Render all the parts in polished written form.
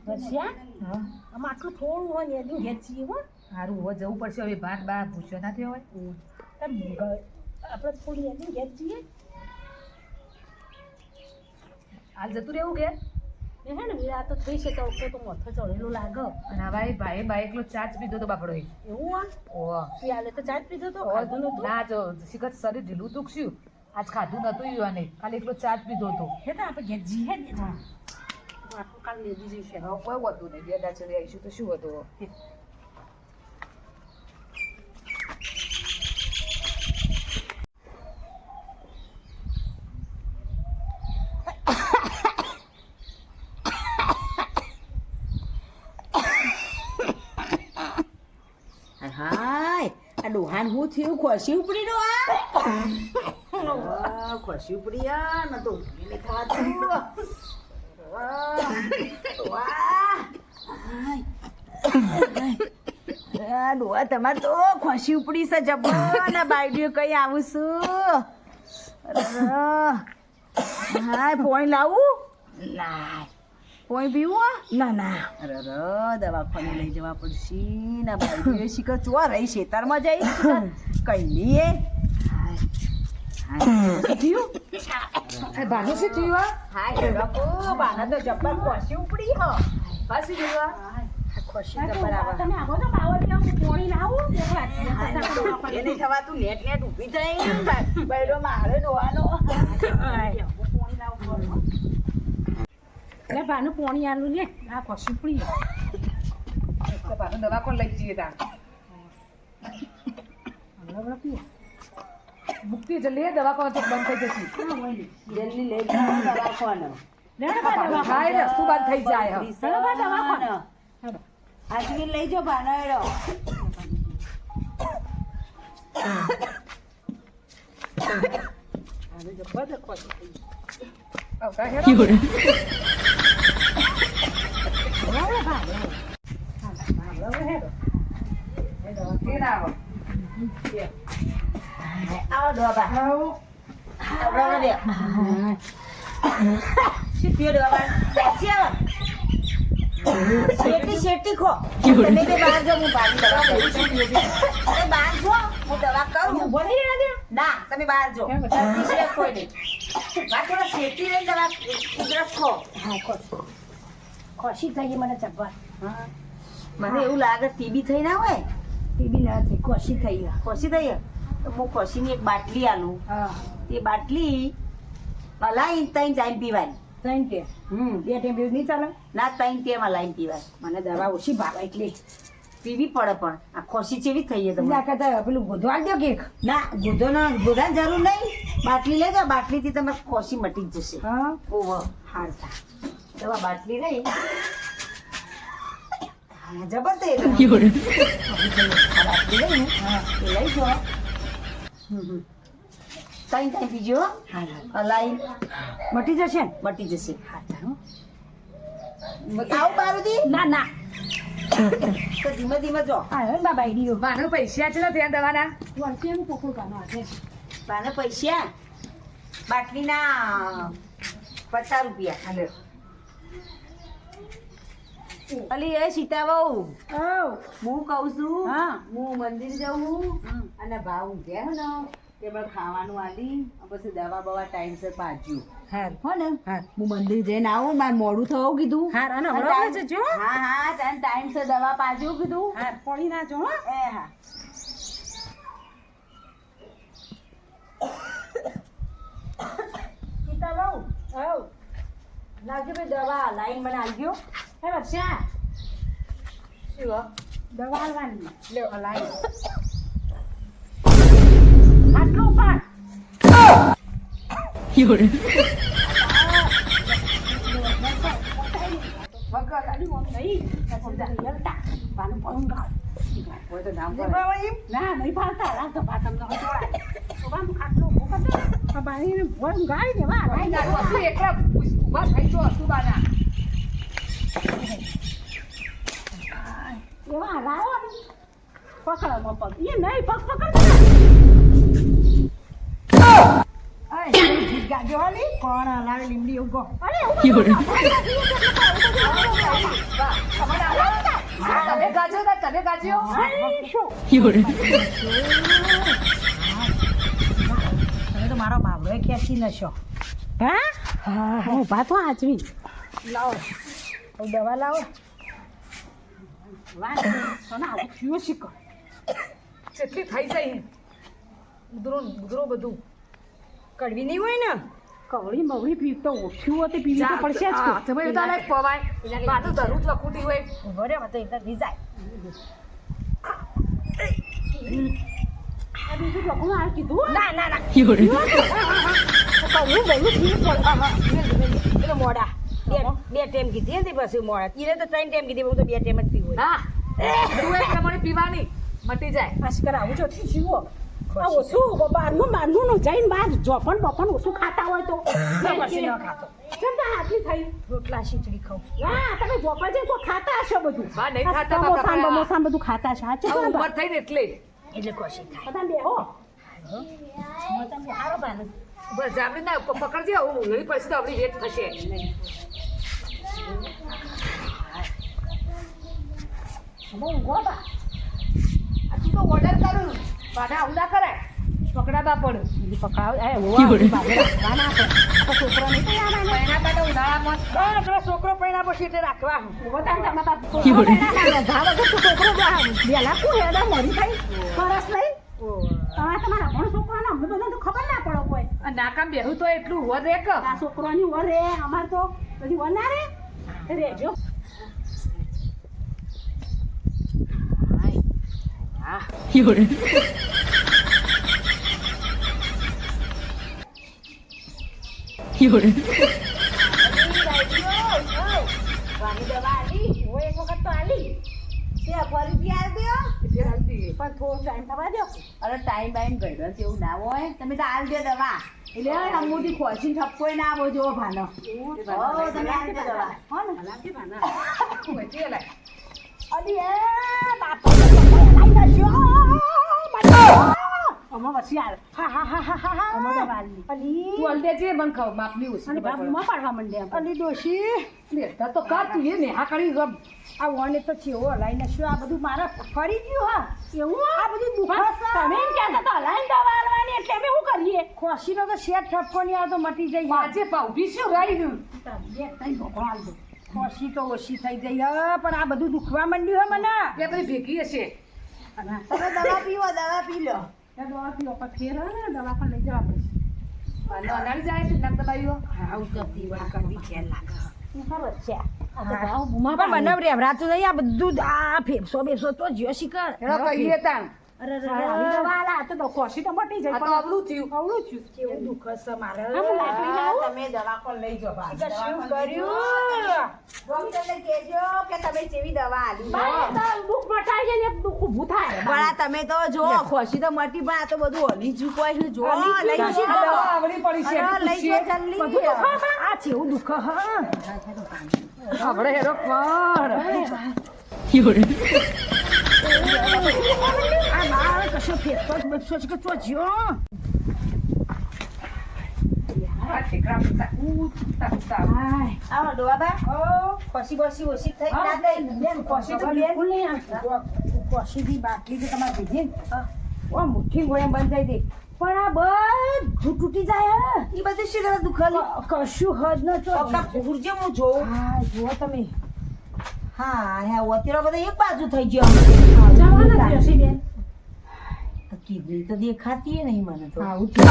વરસ્યા હા આમ આટલું થોડું હોય ને એની ઘેર છીએ હો સારું હવે જવું પડશે હવે ભાત બા ભૂસ્યો ના થયો હોય આપણે થોડી એની ઘેર છીએ હાલ જતું રહેવું કે એ હે ને આ તો થઈ છે તો મથો ચડેલું લાગે અને હવે ભાઈ ભાઈ એકલો ચા જ પીધો તો બાપડો એવું આ ઓહ પિયાલે તો ચા જ પીધો તો ખાધું નતું ના જો શિખર શરીર ઢીલું દુખ્યું આજ ખાધું નતું યુવા નહીં ખાલી એકલો ચા જ પીધો હતો હે તો આપણે ઘેર જીએ ને આટલું કાલ લેધી જઈશે હવે કોઈ હતું નહીં બે દાચડી આવીશું તો શું હતું હાય આ ડોહાન હું થયું ખોસી ઉપડી નો આ ખોસી ઉપડી આ ન તો એને ખાતું ડોહા તમારે તો ખોસી ઉપડી છે જબર ને બાયડીઓ કઈ આવું છું હાય પોણી લાવું ના પોણી પીવું ના ના અરે દવાખાને લઈ જવા પડશે ના બાયડીઓ શીખર ચો રહી ખેતરમાં જઈ કઈ નહીં બાનું શું થયું હાય બાપુ બાના તો જબ્બર ખોસી ઉપડી હો પાછી જોવા ખોસી જબ્બર આવે તમે આવો તો બાવળ કેવું પોણી લાવું એને થવા તું નેટ નેટ ઊભી થઈ બૈરો મારે ડોવાનો એટલે બાનું પોણી આલું ને આ ખસી પડી બાનું દવા કોણ લઈ જઈએ ત્યાં હમણાં પીએ મુક્તિ જલ્દી દવા કોણ તો બંધ થઈ જશે જલ્દી લઈ જાઓ દવાખાને ખાય ને શું બંધ થઈ જાય આજથી લઈ જાઓ ભાનો આવો ડોબા શું થયું ડોબા શેટી ખો તમે બે બહાર જાઓ હું બહાર દવા કરું છું તમે બહાર જો હું દવા કરું ના તમે બહાર જો કોઈ નહીં થોડા શેટી લઈને દવા ઉધરસ ખો ખસી થઈ ગઈ મને ચપ્પલ મને એવું લાગે ટીબી થઈ ના હોય ટીબી ના થઈ ખસી થઈ ગયા ખોસી થઈ તો હું ખોસીની એક બાટલી આલું તે બાટલી હલાઈ ત્રણ ટાઈમ પીવાની ત્રણ કે બે ટાઈમ પીવું નહીં ચાલે ના ત્રણ ટાઈમ હલાઈને પીવાય મને દવા ઓછી ભાવે એટલે પીવી પડે પણ આ ખોસી ચેવી થઈ છે તમને ના કરતા પેલું ગોધવા દો કેક ના ગોધાની જરૂર નહીં બાટલી લેજો બાટલીથી તમે ખોસી મટી જ જશે હા ઓહો હારતા દવા બાટલી રહી જબર તે બાટલી લઈ લઈ જો ત્રણ ટાઈમ પીજો હલાઈ મટી જશે ને મટી જશે આવું બારુદી ના ના તો ધીમે ધીમે જો હા હવે બાબા આઈડિયો બાનું પૈસા છે ને ત્યાં દવાના વર્ષે એમ કોકું કાનો છે બાને પૈસા બાટલીના 50 રૂપિયા હાલે અલી એ સીતા બહુ ઓ હું કહું છું હા હું મંદિર જવું અને ભાવ ઊંઘ્યા ને તે પણ ખાવાનું આલી પછી દવા બવા ટાઈમસર પાજ્યું હા હો ને હા હું મંદિર જઈને આવું મારે મોડું થવું કીધું હા અને હમણાં જજો હા હા તને ટાઈમસર દવા પાજ્યું કીધું હા પોણી ના જો હો એ હા સીતા બહુ ઓ લાવજો ભાઈ દવા લાઈન મને આલજો હે વર્ષા શું દવા આલવાની લે લાઈન આટલું પણ વગર આલી ઓમ નહીં પાનું પણ ગાળ હોય તો નામ ના નહીં ફાલતા લાગ તો પાતમ નો જોડાય તો બામ ખાટલું મોકલ દે આ બાઈને ભોમ ગાળી દેવા ભાઈ ના વસ્તુ એકલા ઉભા થઈ જો સુબાના એવા લાવો ને પકડ પગ એ નહીં પગ પકડ ગાજો હાલી કોણ લાવે લીમડી ઉગો અરે તને ગાજ્યો તમે તો મારો બાબરો ખેંચી નશો. હા ઊભા તો આચવી લાવો દવા લાવો. વાત સોના આવું થયું શીખો કેટલી થઈ જાય ઉધરો બધું કડવી નહીં હોય ને? કવળી મવળી પીવતો ઓછું હોય તો પીવી તો પડશે જ કે. તમે તારે પવાય પાછું ધરું જ વખૂટી હોય ઉભો રે તો એટલે રીઝાય. આ બીજું લોકોનું આ કીધું ના ના ના કહું બહુ પીવું પડે. મોડા બે ટાઈમ કીધી હતી પછી મોડા તીરે તો 3 ટાઈમ કીધી હું તો 2 ટાઈમ જ પીવું. ના તું એક પ્રમાણે પીવાની મટી જાય આશકર આવું જો જીવો આ ઓછું બહારનું નું જઈને બહાર જોપણ બપણ ઓછું ખાતા હોય તો પછી ન ખાતો. કેમ તો આટલી થઈ રોટલા ખીચડી ખાઉં. હા તમે જોપણ જઈને કોઈ ખાતા હશો બધું હા, નહીં ખાતા સમોસા બાપા. બમોસા બધું ખાતા હશે સાચું હવે કહું ઉંમર બા? થઈ ને એટલે એટલે કોશી ખાય. બધા બેહો સારો ભાને બસ જામડી ના પકડજે હું લઈ પડશે તો આપણી વેટ થશે બહુ ઊંઘો બા આ તું તો ઓર્ડર કરું પાડા આવું ના કરાય પકડાતા પડે બીજી પકડાવ એ ઓવા બાજુ રાખવા ના તો છોકરો નહીં તો યાર આને એના કાઢો ઉનાળામાં પેલો છોકરો પૈણા પછી એટલે રાખવા. વધારે તમારા છોકરો ના ધાવ વગર તો છોકરો બેલા કુ હેડા મરી થઈ સરસ લઈ તમારા પણ છોકરાને અમને બધાને તો ખબર ના પડે કોઈ આ નાકામ બેહું તો એટલું વર રે કે આ છોકરાની વર રે અમાર તો બધી વર ના રે રેજો વાની દવા આલી હું એક વખત તો આલી તે ફરીથી આલી દો. પણ થોડો ટાઈમ થવા દો અરે ટાઈમ બાઈમ ગયો તેવું ના હોય તમે તો આલ દે દવા એટલે અમુથી ખોસી ઠપકોય ના આવો જો ભાનો. તમે આલ દે દવા હો ને. લાગી બાના વચ્ચે લાય અલી એ બાપા લઈ જશો અમાર વસી આલ અમાર તો વાલી અલી તું અલદે છે મને ખાવ માપની અને ઉસી બાપમાં પાડવા માંડ્યા અલી ડોશી લેતા તો કા તું એ નેહા કરી રમ આ વોને તો ચેવો હલાઈને શું આ બધું મારા ફરી ગયું હા એવું આ બધું દુખા તમે એમ કહેતા તો હલાઈને દવા આલવાની એટલે અમે શું કરીએ ખોસીનો તો શેઠ ઠપકો નહીં આવતો મટી જાય. માજે પાઉભી શું રહી ગયું બે ત્રણ ઢોકળા આલ દો ખોસી તો ઓછી થઈ જાય પણ આ બધું દુખવા માંડ્યું હે મને. એ બધી ભેગી હશે અને તમે દવા પીવો દવા પી લો. એ દવા પીવો પણ ફેર આવે ને દવા પણ લઈ જવા પડશે અનાળી જાય છે નાક દબાઈઓ હા ઉતરતી વાર કરવી ખેલ લાગે. શું કરો છે આ તો ભાવ બુમા પણ મને રેવરાતું નહીં આ બધું આ ફેફસો બેફસો તો જ્યો શિકર. એનો કહીએ તાણ અરે આવી દવા આલા તો ખોસી તો મટી જાય આ તો પણ અવળું થયું અવળું થયું કેવું દુઃખ છે મારે. હા, હું લાકડી લાવું? તમે દવા પણ લઈ જાઓ બા. શું કર્યું ડોક્ટરને કહેજો કે તમે કેવી દવા આલી. બાય તો દુઃખ મટાઈ જાય ને એક દુઃખ ઊભું થાય પણ આ તમે તો જો ખોસી તો મટી પણ આ તો બધું હલી ચૂકવાય છે જો હલી લઈ ચૂક્યું. જાઓ. આ આવડી પડી છે અરે, લઈ જાઓ જલ્દી. બધું દુખે છે? આ જેવું દુઃખ હા આપણે હેરો પણ આ મારે કશો ફેફસો જ બેફસો જ કે ચો જ્યો. આ ઠેકડા પૂછતા પૂછતા હાય આવો ડોબા ખોસી બોસી ઓછી થઈ ના થઈ બેન ખોસી તો બેન બિલકુલ નહીં આવતી. ખોસી દી બાટલી તો તમારે ભેજી ઓ મુઠ્ઠી ગોળે બંધ થઈ ગઈ પણ આ બધું તૂટી જાય એ બધું શું તમે દુખાલી કશું હદ ન તો ગુરજે હું જોઉં હા જુઓ તમે હા હા ઓતીરો બધો એક બાજુ થઈ ગયો જવાના જ હશે બેન. કિડની તો દેખાતી નહીં મને તો આવું દુઃખ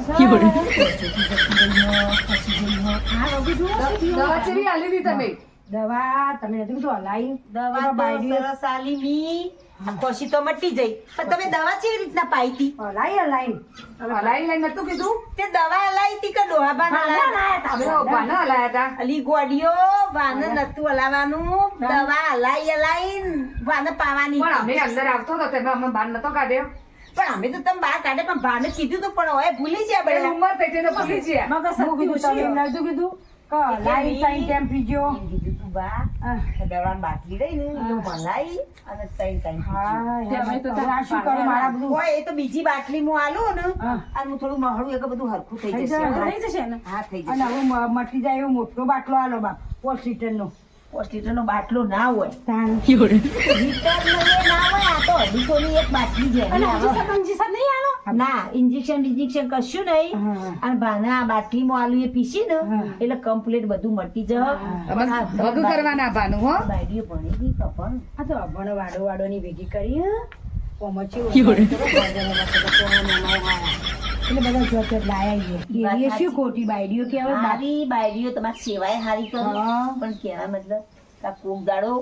છે. હા બધું જુઓ દવા ચેવી આલી દી તમે દવા તમે નથી કીધું હલાઈ દવા તો સરસ આલી મી ખોસી તો મટી જઈ પણ તમે દવા કેવી રીતના પાઈ હતી હલાઈ હલાઈ હલાઈ લઈ નતું કીધું તે દવા હલાઈ હતી કે ડોહાબા અમે બાના હલાયા હતા અલી ગોડીઓ વાને નતું હલાવાનું દવા હલાઈ વાને પાવાની પણ અમે અંદર આવતો હતો તમે અમને બહાર નતો કાઢ્યો પણ અમે તો તમે બહાર કાઢે પણ ભાને કીધું તો પણ હવે ભૂલી ગયા બે બધા ઉંમર થઈ તો ભૂલી ગયા મગજ શક્તિ ઓછી હોય. નતું કીધું કે હલાઈ ત્રણ ટાઈમ પીજો કીધું તું બા દવાની બાટલી રહી ને એ હલાઈ અને ત્રણ ટાઈમ અમે તો તારા શું કરું મારા બધું હોય એ તો બીજી બાટલી હું આલું ને હા. અને હું થોડું મહળું એક બધું હરખું થઈ થઈ જશે જશે ને હા થઈ અને જશે હવે મટી જાય એવો મોટો બાટલો આલો બા 5 લીટરનો 5 લીટરનો બાટલો ના હોય તાણ. લીટરનો એ ના હોય આ તો 250 એક બાટલી છે અને એની આવે. અંજીસર નહીં આલો? ના ઇન્જેક્શન કશું નહીં હા. અને ભાના આ બાટલીમાં આલુ એ પીસી ને હા. એટલે કમ્પ્લીટ બધું મટી જાય તમે ભગું કરવાના ભાનું હો બાયડીઓ ભણી ગઈ કપણ આ તો અભણ વાડોની ભેગી કરી હે. ઓમાં ચેવું એટલે બધા જોતે લાયા છીએ. એવી શું ખોટી બાયડીઓ કહેવાય? મારી બાયડીઓ તમારી સેવાય હારી કરો હા. પણ કહેવા મતલબ કે આ કોક દાડો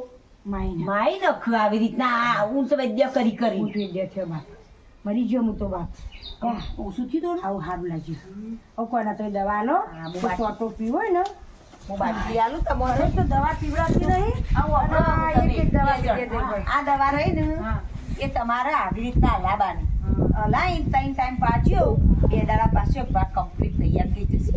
માઈને માઈ નખ આવી રીતના આ હું તો વૈદ્ય કરી ઉઠી દે છે બાપ. મરી ગયો હું તો બાપ. ઓછું થયું તો આવું સારું લાગ્યું. હવે કોઈના તો દવા લો હા, બહુ તો વાત. સોટો પીવો હોય ને હું બાટલી આલું તમારે હવે તો દવા પીવડાવતી નહીં. આવું હા, આપણે એક એક દવા તમે પીએ છે. હા, આ દવા રહી ને હા. એ તમારે આવી રીતના હલાવવાની હલાઈ 3 ટાઈમ પાછ્યો 2 દાડા પાછો ભાગ કમ્પ્લીટ તૈયાર થઈ જશે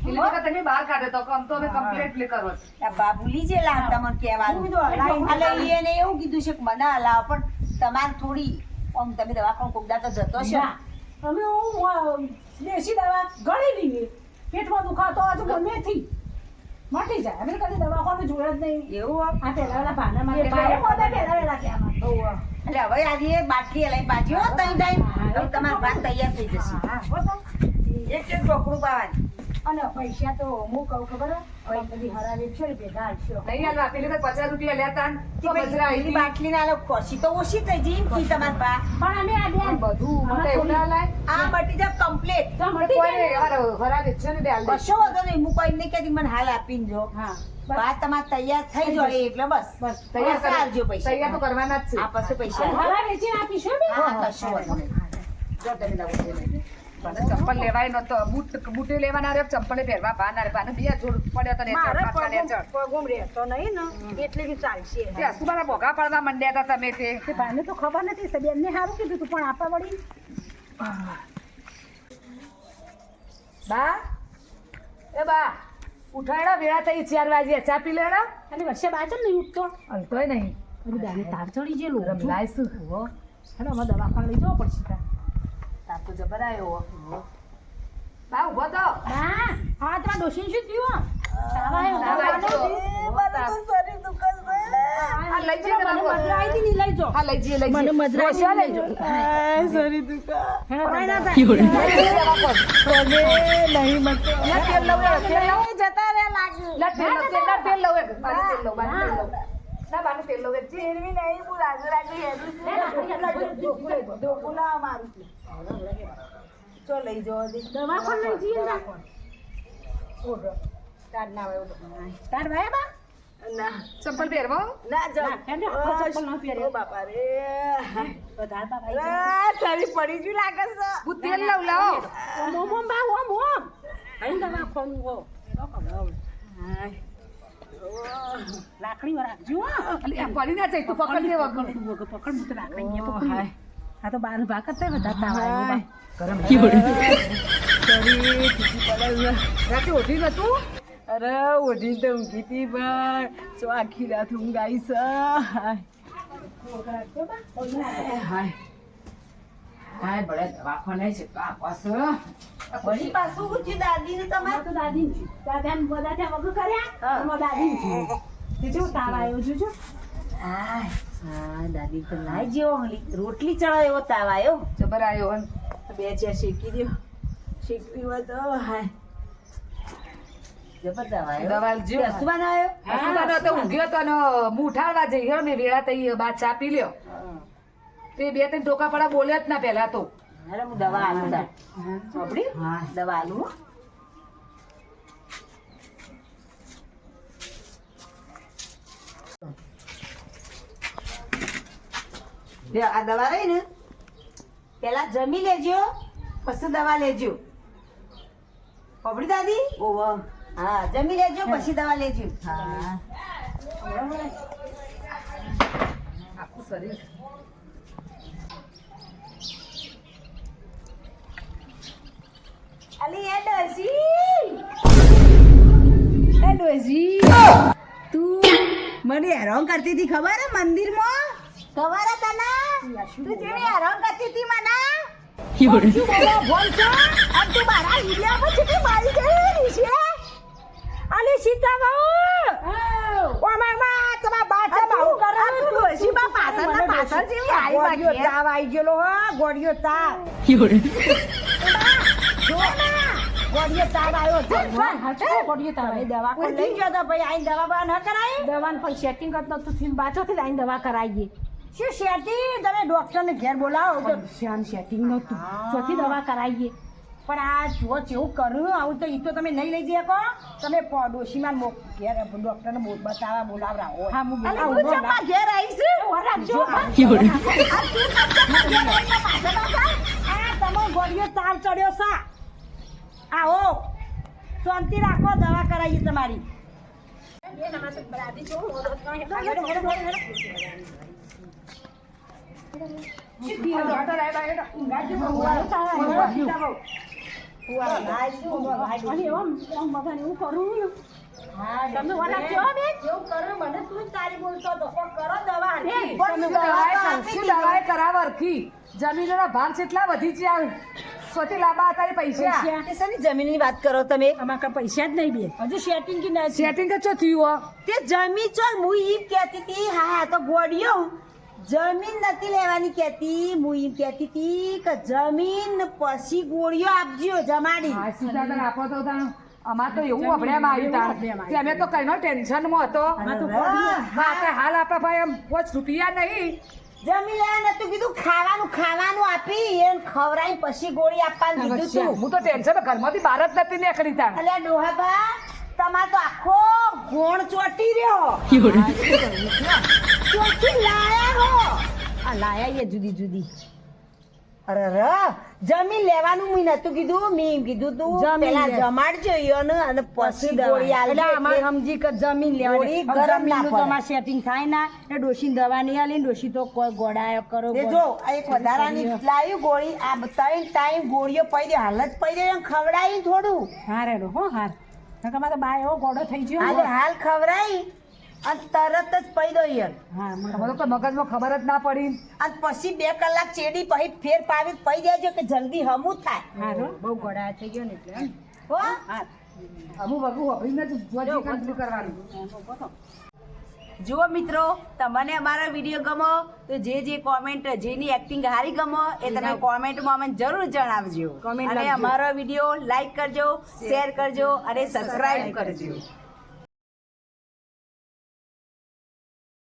એટલે કે તમે બહાર કાઢે તો કમ તો અમે કમ્પ્લીટલી કરો છો. આ બાબુલી જે લાવતા મને કહેવાનું હું તો હલાવી એટલે એને એવું કીધું છે કે મને હલાવો પણ તમારે થોડી આમ તમે દવાખાનું કોક દાડો જતો છે ના. અમે હું દેશી દવા ગળી લઈએ. પેટમાં દુખાતો હોય તો ગમેથી મટી જાય. અમે કદી દવાખાનું જોડે જ નહીં. એવું આ પહેલા ભાના માટે એટલે બારે એવું મોઢે પહેરાવેલા છે આમાં. એટલે હવે આજે બાટલી હલાઈ પાછી 3 ટાઈમ હવે તમારો ભાત તૈયાર થઈ જશે હા, બસ. એક ઢોકળું પાવાની અને પૈસા તો હું કહું ખબર હે? બધી હરાવી છે ને ભેગા હાલશો. નહીં હાલવા પેલી તો 50 રૂપિયા લેતા ને તો બજરા પેલી આવી બાટલી ના ખોસી તો ઓછી થઈ જઈ કી તમાર પા પણ અમે આ પણ બધું મને એવું ના લાય આ મટી જાય કમ્પ્લીટ તો મટી કોઈને જાય. યાર ખરાબ ઈચ્છા ને હાલ દે કશો વાંધો નહીં હું કોઈ નહીં કહેતી મને હાલ આપીને જો હા, બસ. ભાત તમારે તૈયાર થઈ જાય એટલે બસ બસ. તૈયાર બસ આલજો પૈસા તૈયાર તો કરવાના જ છે આ પછી પૈસા આ હરા વેચીને આપીશું અમે. હા, કશો વાંધો નહીં. જો તમે લાવો છો નહીં. મને ચંપલ લેવાય નતો બૂટે લેવાના રે ચંપલે પહેરવા ભાના રે ભાને બે જોડ પડ્યો તો ને મારે ચડ પગુમ રહેતો નહીં ને એટલે બી ચાલશે. તે અસુબાના ભોગા પડવા માંડ્યા હતા તમે તે તે ભાઈને તો ખબર નથી. સબિયાને સારું કીધું તું પણ આપવા વળી બા એ બા ઉઠાડો વેળા થઈ 4 વાગે ચા પી લેડા અને વર્ષે બાજુ નહીં ઉઠતો. હલતોય નહીં બધું દાને તાર ચડી જેલું. રમલાઈશું હેલો અમે દવાખાને લઈ જવો પડશે તાર. તાર તો જબર આવ્યો બા ઉભો તો હા, હા તમારા ડોશીને શું થયું? તાવ આવ્યો? તાવ આવ્યો. આ લઈ જઈએ મને તમે મધરા આવી હતી ને, લઈ જાઓ. હા લઈ જઈએ લઈ જઈએ મને મધરા આવી ડોશા હતી, લઈ લઈ જાઓ. જાઓ. હેલો, કઈ ના થાય. લા તેલ લઉં એ, તેલ લઉં. જતા રે લાગ્યું લા તેલ લઉં, તેલ લઉં એ. બાનું તેલ લઉં, બાનું તેલ લઉં. ના બાનું તેલ લઉં એ. ફેરવી નહીં હું લાગુ ચો લઈ જાઓ દવાખાને લઈ જઈએ ને. તાર ભાઈ બા? ના ચંપલ પહેરવો ના જાઓ ના, કેમ કે આખો ચપ્પલ ન પહેરે. ઓ બાપા રે વધારે બા ભાઈ. શરીર પડી ગયું લાગે છે હું તેલ લઉં લાવો ઓમ ઓમ બા, ઓમ ઓમ. અહીં દવાખાનું હો. એનો ખબર હવે. લાકડી વાળા રાખજો હો. અલી, આ પડી ના જાય તું પકડ દે વગર પકડ હું તો લાકડી અહીંયા પકડી. આ તો બાર ભાગ કરતા વધારે તાવ આવ્યો બા. રાતે ઓઢી નતું અરે ઓઢી તો ઊંઘી હતી પણ જો આખી રાત ઊંઘ આવી છે હાય બળે દવાખાને છે કા પાસ વળી પાછું પૂછ્યું દાદીને તમારે આ તો દાદીને છે. દાદાને બધા ત્યાં વગર કર્યા, એમાં દાદીને છે. તે જો તાવ આવ્યો જોજો. હા દાદી તો ના જેવો રોટલી ચડાવ્યો એવો તાવ આવ્યો જબર આવ્યો હન. બે ચાર શેકી દો શેકવી હોય તો હાય જબર તાવ આવ્યો દવા જો અસુબાન આવ્યો અસુબાનો તો ઊંઘ્યો તો ને હું ઉઠાડવા જઈ ગયો મેં વેળા થઈ બા ચા પી લ્યો તે 2-3 ટોકા પડા બોલ્યા જ ના પહેલા તો અરે હું દવા આલું તાર સાંભળી હા દવા આલું હો. લ્યો, આ દવા રહી ને પેલા જમી લેજો પછી દવા લેજો સાંભળી દાદી ઓહો હા જમી લેજો પછી દવા લેજો હા આખું શરીર અલી એ ડોસી તું મને હેરાન કરતી હતી ખબર હે મંદિરમાં ખબર હે તને તું જેવી હેરાન કરતી હતી મને શું બોલો બોલ છો આ તું મારા વિડિયોમાં છે કે મારી જેવી છે અલી સીતા બહુ તમારા બા છે બાવું કરે તું ડોશીમાં પાછળ જેવી આવી બાકી તાવ આવી ગયેલો હો ગોળિયો તાવ ગોળિયો તાવ આવ્યો ગોળીઓ તારે દવા કોઈ લઈ ગયો તો ભાઈ આઈ દવા બા ન કરાય દવાનું પછી સેટિંગ કરતો તું થઈને બાચોથી લાઈને દવા કરાવીએ શું શેટી તમે ડોક્ટરને ઘેર બોલાવો તો શ્યામ સેટિંગ નતું ચોથી દવા કરાવીએ પણ આ જો જેવું કરું આવું તો ઈ તો તમે નહીં લઈ જઈએ કો તમે ડોશીમાં ઘેર ડોક્ટરને બતાવવા બોલાવરાવો હા, હું અરે બોલાવું, તું ચમ્પા ઘેર આવીશ રાખજો આ તમે ગોળીઓ તાવ ચડ્યો સા આવો શાંતિ રાખો દવા કરાવીએ તમારી અને એમ બધાને એવું કરું તમે ઓલા કયો બેન એવું કરો મને તું તારી બોલતો તો કરો દવા શું દવાએ કરાવ અરખી જમીનોના ભાવ કેટલા વધી ગયા સૌથી લાંબા હતા એ પૈસા શેની જમીનની વાત કરો તમે અમારા કાંઈ પૈસા જ નહીં બેન હજુ સેટિંગ કે નથી સેટિંગ તો ચો થયું તે જમીન ચો હું ઈમ કહેતી હતી હા તો ગોળીઓ જમીન નથી લેવાની કહેતી હું ઈમ કહેતી હતી કે જમીન પછી ગોળીઓ આપજો જમાડી હા સીધા આપો તો તાણ અમાર તો એવું અભડ્યામાં આવ્યું તાણ કે અમે તો કઈનો ટેન્શનમાં હતો માત્ર હાલ આપણા ભાઈ એમ 5 રૂપિયા નહીં જમીન લેવા નતું કીધું ખાવાનું આપી એને ખવડાવી પછી ગોળી આપવાનું કીધું તું હું તો ટેન્શન ઘરમાંથી બહાર જ નથી નીકળી તાણ અલ્યા ડોહાબા તમાર તો આખો ગોણ ચોટી રહ્યો ચોટી લાયા હો આ લાયા એ જુદી જુદી અરે ર જમીન લેવાનું મેં નતું કીધું મેં કીધું તું પેલા જમાડજો ઈયોને અને પછી ગોળી આલજો એટલે અમારે સમજી કે જમીન લેવાની ગોળી ગરમ ના જમીનનું તો અમારે સેટિંગ થાય ના એ ડોશીને દવા નહીં આલી ડોશી તો કોઈ ગોળાયો કરો એ જો આ એક વધારાની લાવ્યું ગોળી આ 3 ટાઈમ ગોળીઓ પડી દે હાલ જ પડી દે ખવડાવી થોડું હાર એનો હો હાર તમારે બા એવો ગોળો થઈ ગયો હાલે હાલ ખવડાવી અને તરત જ પડી દો યાર હા તમારે તો મગજમાં ખબર જ ના પડી અને પછી 2 કલાક ચેડી પછી ફેર પાવી પડી દેજો કે જલ્દી હમું થાય હારો બહુ ગોળા થઈ ગયો ને એટલે એમ. હો હા અમુક વગુ વાપરીને જ જોજી કંટ્રોલ કરવાનું જુઓ મિત્રો તમને અમારો વિડીયો ગમો તો જે કોમેન્ટ જેની એક્ટિંગ હારી ગમો એ તમે કોમેન્ટમાં અમને જરૂર જણાવજો Comment અને લખજો. અમારો વિડીયો લાઈક કરજો શેર કરજો અને સબસ્ક્રાઇબ કરજો